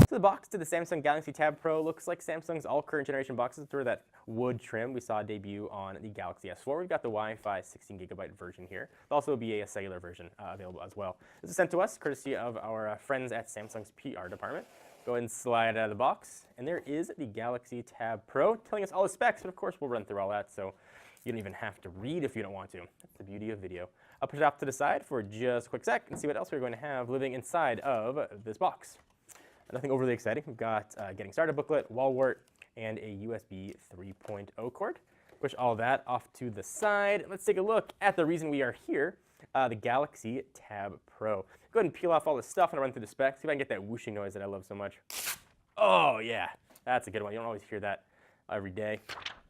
So the box to the Samsung Galaxy Tab Pro looks like Samsung's all current generation boxes through that wood trim we saw debut on the Galaxy S4. We've got the Wi-Fi 16GB version here. There'll also be a cellular version available as well. This is sent to us courtesy of our friends at Samsung's PR department. Go ahead and slide it out of the box, and there is the Galaxy Tab Pro telling us all the specs, but of course we'll run through all that, so you don't even have to read if you don't want to. That's the beauty of video. I'll put it off to the side for just a quick sec and see what else we're going to have living inside of this box. Nothing overly exciting. We've got a getting started booklet, wall wart, and a USB 3.0 cord. Push all that off to the side. Let's take a look at the reason we are here, the Galaxy Tab Pro. Go ahead and peel off all this stuff and run through the specs. See if I can get that whooshing noise that I love so much. Oh yeah, that's a good one. You don't always hear that every day.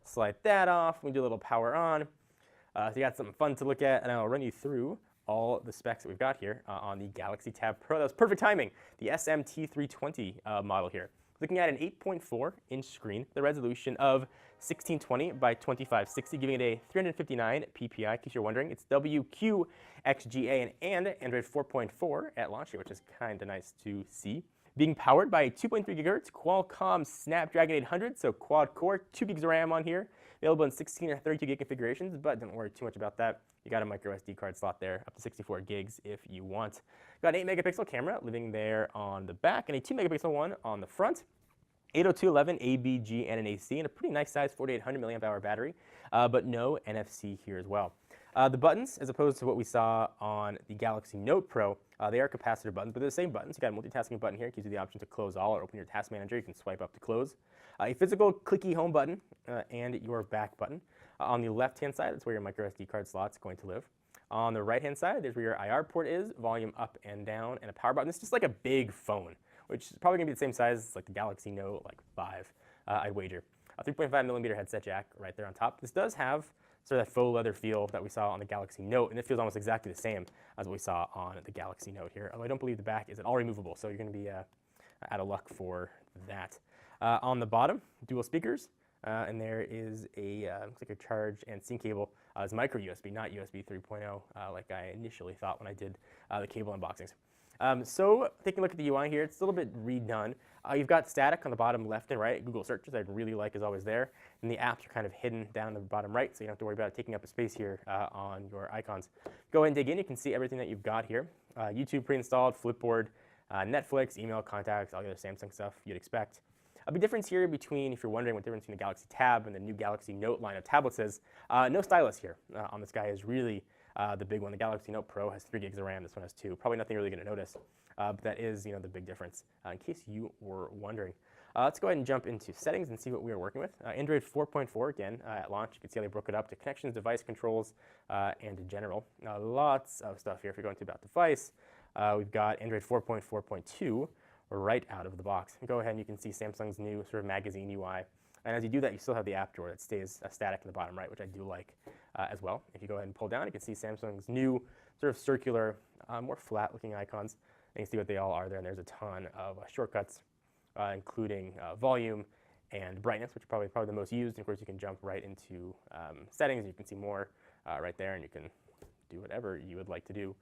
Slide that off. We do a little power on. So you got something fun to look at, and I'll run you through all the specs that we've got here on the Galaxy Tab Pro. That was perfect timing. The SMT320 model here. Looking at an 8.4-inch screen, the resolution of 1620 by 2560, giving it a 359 PPI. In case you're wondering, it's WQXGA and Android 4.4 at launch here, which is kind of nice to see. Being powered by a 2.3 GHz Qualcomm Snapdragon 800, so quad-core, 2 gigs of RAM on here. Available in 16 or 32 gig configurations, but don't worry too much about that. You got a micro SD card slot there, up to 64 gigs if you want. Got an 8-megapixel camera living there on the back, and a 2-megapixel one on the front. 802.11 ABG and an AC, and a pretty nice size 4800 milliamp hour battery, but no NFC here as well. The buttons, as opposed to what we saw on the Galaxy Note Pro, they are capacitor buttons, but they're the same buttons. You got a multitasking button here, it gives you the option to close all or open your task manager. You can swipe up to close. A physical clicky home button and your back button. On the left-hand side, that's where your micro SD card slot's going to live. On the right-hand side, there's where your IR port is, volume up and down, and a power button. It's just like a big phone, which is probably going to be the same size as like the Galaxy Note, like 5, I'd wager. A 3.5mm headset jack right there on top. This does have sort of that faux leather feel that we saw on the Galaxy Note, and it feels almost exactly the same as what we saw on the Galaxy Note here. Although I don't believe the back is at all removable, so you're going to be out of luck for that. On the bottom, dual speakers, and there is a looks like a charge and sync cable. It's micro USB, not USB 3.0, like I initially thought when I did the cable unboxings. So taking a look at the UI here, it's a little bit redone. You've got static on the bottom left and right. Google searches I really like is always there. And the apps are kind of hidden down the bottom right, so you don't have to worry about it taking up a space here on your icons. Go ahead and dig in. You can see everything that you've got here. YouTube pre-installed, Flipboard, Netflix, email, contacts, all the other Samsung stuff you'd expect. A big difference here between, if you're wondering what the difference between the Galaxy Tab and the new Galaxy Note line of tablets is, no stylus here on this guy is really the big one. The Galaxy Note Pro has 3 gigs of RAM. This one has 2. Probably nothing really going to notice, but that is the big difference in case you were wondering. Let's go ahead and jump into settings and see what we are working with. Android 4.4 again at launch. You can see how they broke it up to connections, device controls, and general. Lots of stuff here. If you're going to about device, we've got Android 4.4.2 right out of the box. Go ahead and you can see Samsung's new sort of magazine UI. And as you do that, you still have the app drawer that stays static in the bottom right, which I do like as well. If you go ahead and pull down, you can see Samsung's new sort of circular, more flat-looking icons. And you can see what they all are there. And there's a ton of shortcuts, including volume and brightness, which are probably the most used. And of course, you can jump right into settings. You can see more right there, and you can do whatever you would like to do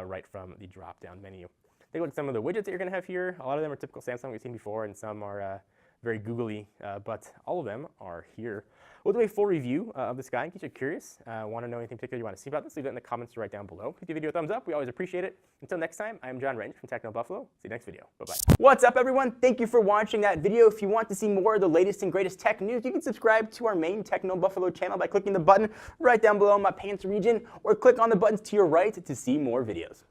right from the drop-down menu. Take a look at some of the widgets that you're going to have here. A lot of them are typical Samsung we've seen before, and some are very googly, but all of them are here. We'll do a full review of this guy in case you're curious. Want to know anything particular you want to see about this, leave it in the comments right down below. Give the video a thumbs up. We always appreciate it. Until next time, I'm John Range from Techno Buffalo. See you next video. Bye-bye. What's up, everyone? Thank you for watching that video. If you want to see more of the latest and greatest tech news, you can subscribe to our main Techno Buffalo channel by clicking the button right down below in my pants region, or click on the buttons to your right to see more videos.